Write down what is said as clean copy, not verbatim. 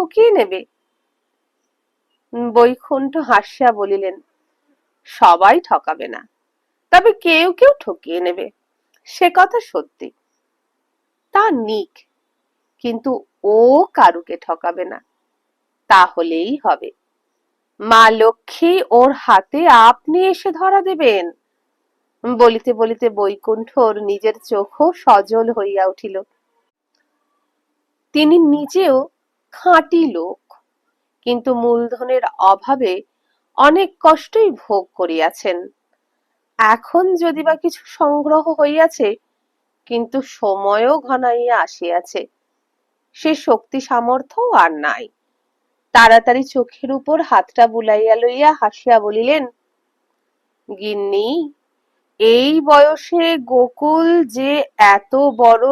ঠকিয়ে নেবে। বৈকুণ্ঠ হাসিয়া বলিলেন, সবাই ঠকাবে না, তবে কেউ কেউ ঠকিয়ে নেবে, সে কথা সত্যি। তা নিক, কিন্তু ও কারুকে ঠকাবে না, তাহলেই হবে। মা লক্ষ্মী ওর হাতে আপনি এসে ধরা দেবেন। বলিতে বলিতে বৈকুণ্ঠর নিজের চোখও সজল হইয়া উঠিল। তিনি নিজেও খাঁটি লোক, কিন্তু মূলধনের অভাবে অনেক কষ্টই ভোগ করিয়াছেন। এখন যদিবা কিছু সংগ্রহ হইয়াছে, কিন্তু সময়ও ঘনাইয়া আসিয়াছে, সে শক্তি সামর্থ্য আর নাই। তাড়াতাড়ি চোখের উপর হাতটা বুলাইয়া লইয়া হাসিয়া বলিলেন, গিন্নি, এই বয়সে গোকুল যে এত বড়